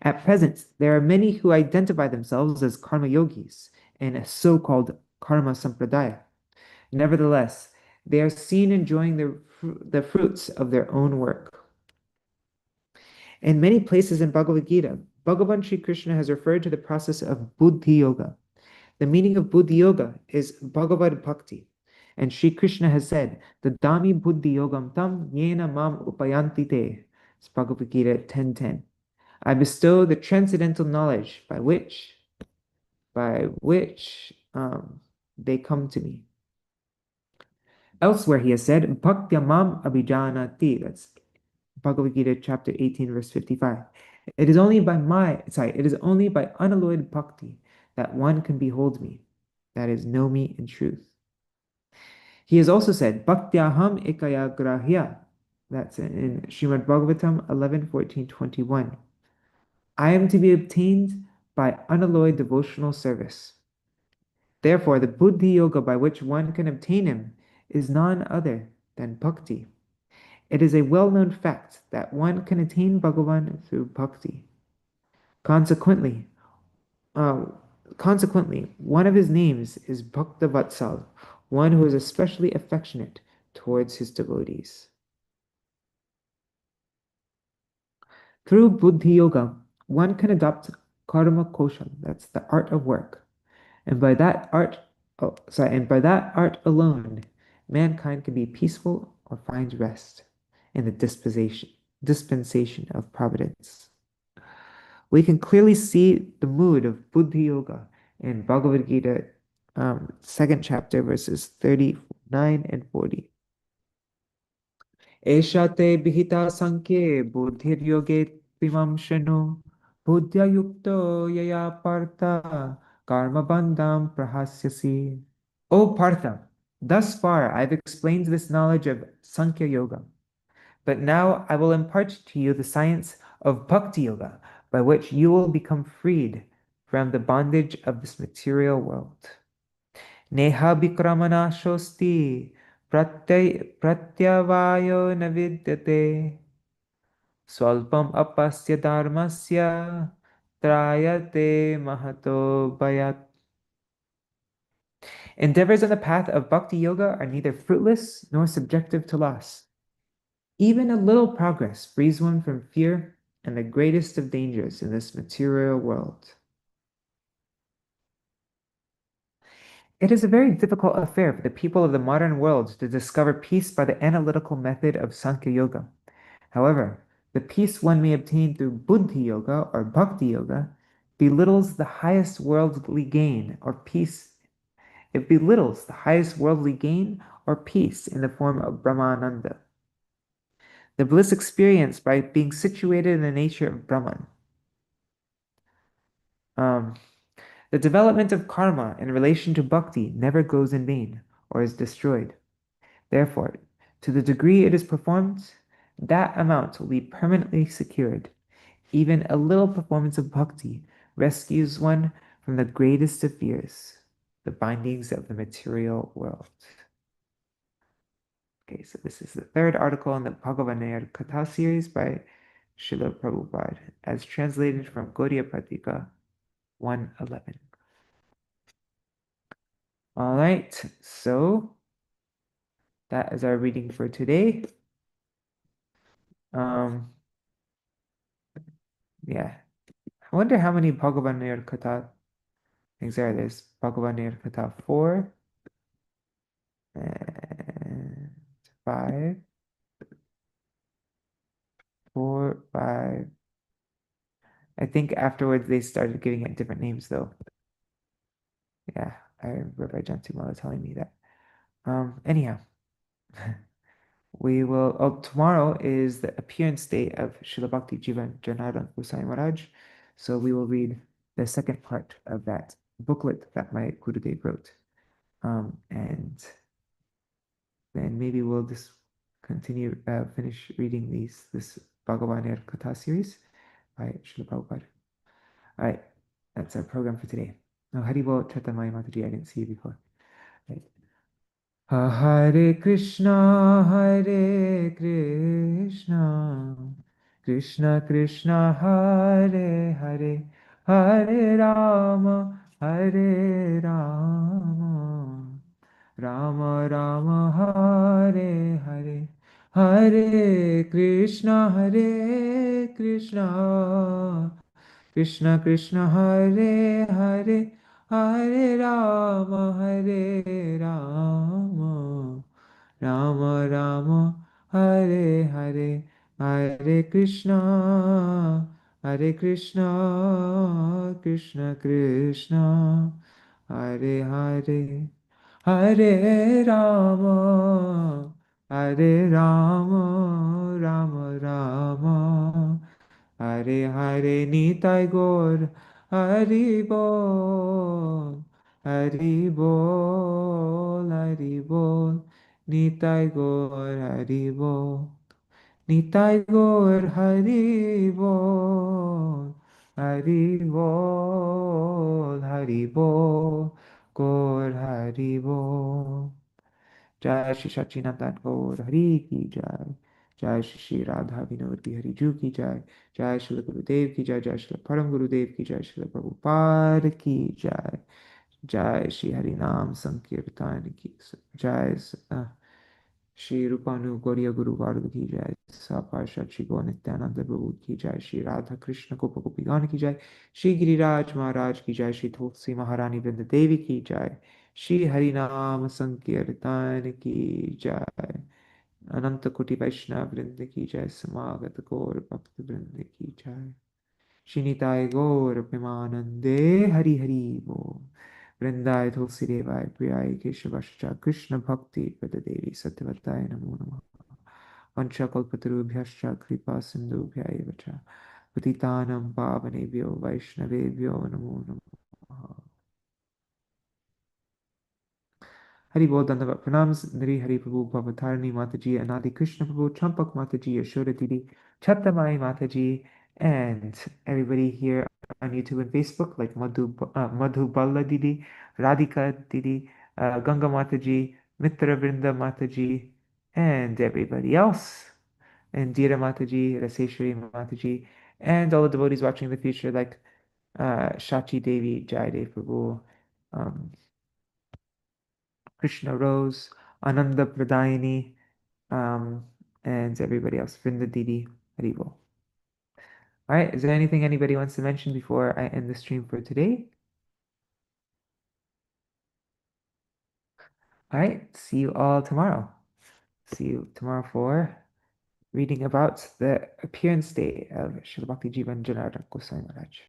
At present, there are many who identify themselves as karma yogis in a so-called karma sampradaya. Nevertheless, they are seen enjoying the fruits of their own work. In many places in Bhagavad Gita, Bhagavan Sri Krishna has referred to the process of Buddhi Yoga. The meaning of Buddhi Yoga is Bhagavad Bhakti. And Sri Krishna has said, Dadami Buddhi Yogam Tam Yena Mam Upayanti Te. It's Bhagavad Gita 10:10. I bestow the transcendental knowledge by which they come to me. Elsewhere he has said, Bhaktya Mam Abhijanati. That's Bhagavad Gita chapter 18, verse 55. It is only by unalloyed bhakti that one can behold me, that is, know me in truth. He has also said, Bhaktyaham ekaya grahya. That's in Srimad Bhagavatam 11:14-21. I am to be obtained by unalloyed devotional service. Therefore, the Buddhi Yoga by which one can obtain him is none other than bhakti. It is a well-known fact that one can attain Bhagavan through bhakti. Consequently, one of his names is Bhaktavatsal, one who is especially affectionate towards his devotees. Through Buddhi Yoga, one can adopt karma kosha, that's the art of work, and by that art alone, mankind can be peaceful or find rest in the dispensation of providence. We can clearly see the mood of Buddhi Yoga in Bhagavad Gita, 2nd chapter, verses 39 and 40. Esha te bhita sankhe buddhir yoge timam shanu buddhya yukto yaya partha karma bandham prahasyasi. O Partha, thus far I've explained this knowledge of Sankhya Yoga. But now I will impart to you the science of Bhakti Yoga, by which you will become freed from the bondage of this material world. Neha bikramana shosti pratyavayo navidyate swalpam apasya dharmasya trayate mahato bayat. Endeavors on the path of Bhakti Yoga are neither fruitless nor subjective to loss. Even a little progress frees one from fear and the greatest of dangers in this material world. It is a very difficult affair for the people of the modern world to discover peace by the analytical method of Sankhya Yoga. However, the peace one may obtain through Buddhi Yoga or Bhakti Yoga belittles the highest worldly gain or peace. It belittles the highest worldly gain or peace in the form of Brahmananda, the bliss experienced by being situated in the nature of Brahman. The development of karma in relation to bhakti never goes in vain or is destroyed. Therefore, to the degree it is performed, that amount will be permanently secured. Even a little performance of bhakti rescues one from the greatest of fears, the bindings of the material world. Okay, so this is the third article in the Bhagavāner Kathā series by Śrīla Prabhupāda, as translated from Gaudiya Kartika 111. All right, so that is our reading for today. Yeah, I wonder how many Bhagavāner Kathā things are. There's Bhagavāner Kathā 4 and 5, 4, 5. I think afterwards they started giving it different names though. Yeah, I remember Rabbi Jantumala telling me that. Anyhow, we will, tomorrow is the appearance day of Śrīla Bhakti Jivan Janardhan Goswami Maharaj. So we will read the second part of that booklet that my Gurudev wrote. And then maybe we'll just continue, finish reading this Bhagavāner Kathā series by Śrīla Prabhupada. All right, that's our program for today. Oh, Haribol Chatamaya Mataji, I didn't see you before. Right. Hare Krishna, Krishna Krishna, Hare Hare, Hare Rama, Hare Rama, Rama Rama, Hare Hare, Hare Krishna, Krishna Krishna Hare Hare, Hare Rama, Rama Rama, Hare Hare, Hare Krishna, Hare Krishna, Krishna Krishna, Hare Hare, Hare Rama, Hare Rama, Rama Rama, Hare Hare. Nitai Gaur Hari Bol, Hari Bol, Hari Bol, Nitai Gaur Hari Bol, Nitai Gaur Hari Bol, Hari Bol, Hari Bol, Gaur Hari Bol. जय श्री सच्चिदानंद गौर हरि की जय, जय श्री श्री राधा विनोद बिहारी जू की जय, जय श्री गुरुदेव की जय, जय श्री परम गुरुदेव की जय, श्री प्रभुपाद की जय, जय श्री हरि नाम संकीर्तन की जय, श्री रूपानु गौरिया गुरु वार्ग की जय, पार्षद श्री गौर नित्यानंद प्रभु की जय, श्री राधा कृष्ण को गोपीगण की जय, श्री गिरिराज महाराज की जय, श्री तुलसी महारानी वृंद देवी की जय, श्री हरि नाम संकीर्तन की जय, अनंत कोटि वैष्णव वृंद की जय, समागत गौर भक्त वृंद की जय, श्री निताय गौर प्रेमानंदे हरि हरि बोल, वृंदाय तुलसी देवाय प्रियाय केशवाय कृष्ण भक्ति प्रददेवी सत्यवताय नमो नमः, वंशकल्पतरुभ्यश्च कृपा सिन्धुभ्यैव च पतितानं पावनेभ्यो वैष्णवेभ्यो नमो नमः। हरि बोल धन्यवाद प्रणाम सुंदरी हरि प्रभु भवतारिणी माता जी, अनादि कृष्ण प्रभु Champak माता जी, Yashoda Didi, Chattamai माता जी, and everybody here on YouTube and Facebook like Madhu Balla Didi, Radhika Didi, Ganga Mata ji, Mitra Vrinda Mata ji, and everybody else, and Dira Mata ji, Raseshwari Mata ji, and all the devotees watching in the future like Shachi Devi, Jai Dev Prabhu, um, Krishna Rose, Ananda Pradayini, um, and everybody else, Vrinda Didi, Haribo. All right, is there anything anybody wants to mention before I end the stream for today? All right, see you all tomorrow. See you tomorrow for reading about the appearance day of Srila Bhakti Jivan Janardana Goswami Maharaj.